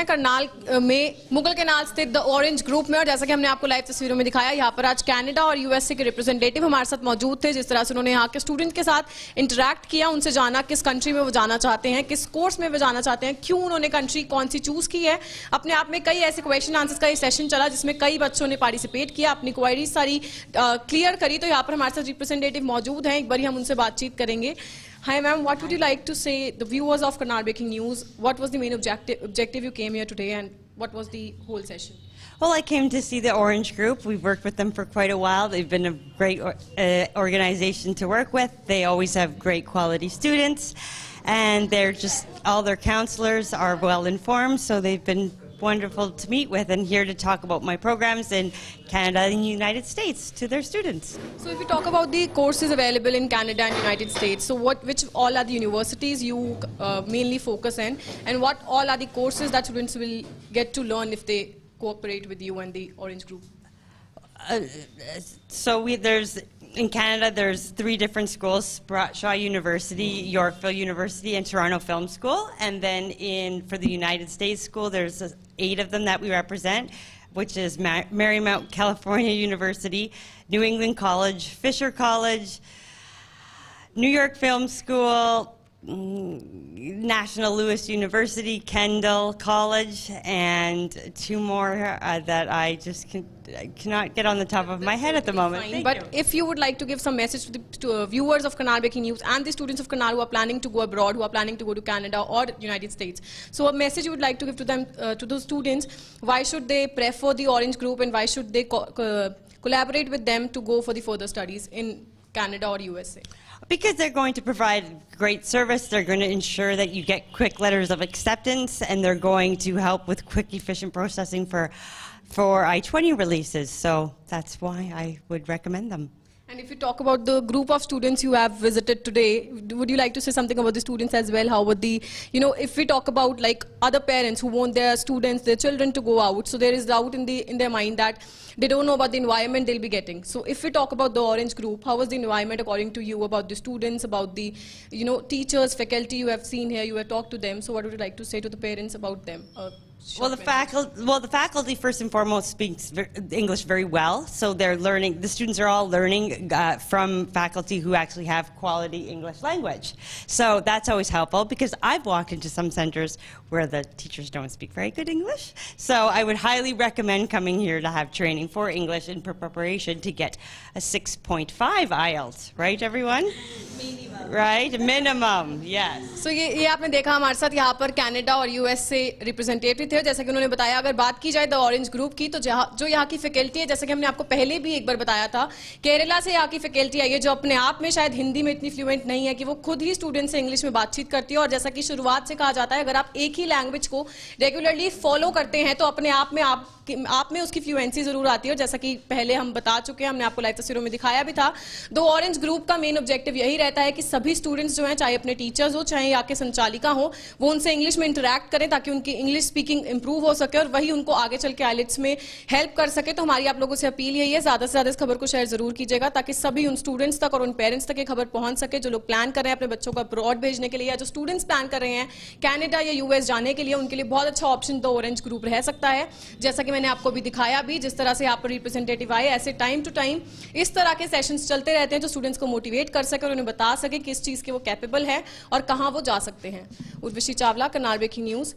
हैं करनाल में मुगल कैनाल स्थित द ऑरेंज ग्रुप में, और जैसा कि हमने आपको लाइव तस्वीरों में दिखाया, यहाँ पर आज कनाडा और यूएसए के रिप्रेजेंटेटिव हमारे साथ मौजूद थे। जिस तरह से उन्होंने यहाँ के स्टूडेंट के साथ इंटरैक्ट किया, उनसे जाना किस कंट्री में वो जाना चाहते हैं, किस कोर्स में वो जाना चाहते हैं, क्यों उन्होंने कंट्री कौन सी चूज की है। अपने आप में कई ऐसे क्वेश्चन आंसर्स का ये सेशन चला जिसमें कई बच्चों ने पार्टिसिपेट किया, अपनी क्वेरीज सारी क्लियर करी। तो यहाँ पर हमारे साथ रिप्रेजेंटेटिव मौजूद हैं, एक बार हम उनसे बातचीत करेंगे। Hi ma'am, what would you like to say the viewers of Karnal Breaking News? What was the main objective you came here today, and what was the whole session? Well, I came to see the Orange Group. We've worked with them for quite a while. They've been a great organization to work with. They always have great quality students, and they're just, all their counselors are well informed, so they've been wonderful to meet with, and here to talk about my programs in Canada and the United States to their students. So if we talk about the courses available in Canada and United States, so which all are the universities you mainly focus in, and what all are the courses that students will get to learn if they cooperate with you and the Orange Group? In Canada, there's 3 different schools: Shaw University, Yorkville University, and Toronto Film School. And then for the United States school, there's 8 of them that we represent, which is Marymount California University, New England College, Fisher College, New York Film School, National Louis University, Kendall College, and 2 more that I just cannot get on the top of my head at the moment. But if you would like to give some message to viewers of Karnal Breaking News and the students of Karnal who are planning to go abroad, who are planning to go to Canada or United States, so a message you would like to give to them, to those students, why should they prefer the Orange Group, and why should they collaborate with them to go for the further studies in Canada or USA? Because they're going to provide great service, they're going to ensure that you get quick letters of acceptance, and they're going to help with quick, efficient processing for I-20 releases. So that's why I would recommend them. And if you talk about the group of students you have visited today, would you like to say something about the students as well? How would the, if we talk about like other parents who want their students, their children to go out, so there is doubt in their mind that they don't know about the environment they'll be getting. So if we talk about the Orange Group, how was the environment according to you, about the students, about the teachers, faculty you have seen here, you have talked to them, so what would you like to say to the parents about them? Well, the faculty first and foremost speaks English very well, so they're learning. The students are all learning from faculty who actually have quality English language. So that's always helpful, because I've walked into some centers where the teachers don't speak very good English. So I would highly recommend coming here to have training for English in preparation to get a 6.5 IELTS, right, everyone? Minimum. Right, minimum, yes. So ये आपने देखा हमारे साथ यहाँ पर Canada और US से representative थे। जैसा कि उन्होंने बताया, अगर बात की जाए द ऑरेंज ग्रुप की, तो जो यहाँ की फैकल्टी है, जैसा कि हमने आपको पहले भी एक बार बताया था, केरला से यहाँ की फैकल्टी आई है जो अपने आप में शायद हिंदी में इतनी फ्लुएंट नहीं है कि वो खुद ही स्टूडेंट से इंग्लिश में बातचीत करती है। और जैसा कि शुरुआत से कहा जाता है, अगर आप एक ही लैंग्वेज को रेगुलरली फॉलो करते हैं तो अपने आप में उसकी फ्लुएंसी जरूर आती है। और जैसा कि पहले हम बता चुके हैं, हमने आपको लाइव तस्वीरों में दिखाया भी था, द ऑरेंज ग्रुप का मेन ऑब्जेक्टिव यही रहता है कि सभी स्टूडेंट्स जो हैं, चाहे अपने टीचर्स हो चाहे यहाँ के संचालिका हो, वो उनसे इंग्लिश में इंटरैक्ट करें ताकि उनकी इंग्लिश स्पीकिंग इंप्रूव हो सके और वही उनको आगे चल के आईलेट्स में हेल्प कर सके। तो हमारी आप लोगों से अपील यही है, ज्यादा से ज्यादा इस खबर को शेयर जरूर कीजिएगा ताकि सभी उन स्टूडेंट्स तक और उन पेरेंट्स तक ये खबर पहुंच सके जो लोग प्लान कर रहे हैं अपने बच्चों को अब्रॉड भेजने के लिए, या जो स्टूडेंट्स प्लान कर रहे हैं कनाडा या यूएस जाने के लिए, उनके लिए बहुत अच्छा ऑप्शन द ऑरेंज ग्रुप रह सकता है। जैसा कि मैंने आपको भी दिखाया भी, जिस तरह से यहाँ पर रिप्रेजेंटेटिव आए, ऐसे टाइम टू टाइम इस तरह के सेशंस चलते रहते हैं जो स्टूडेंट्स को मोटिवेट कर सके और उन्हें बता सके किस चीज के वो कैपेबल है और कहां वो जा सकते हैं। Urvashi Chawla, Karnal breaking news.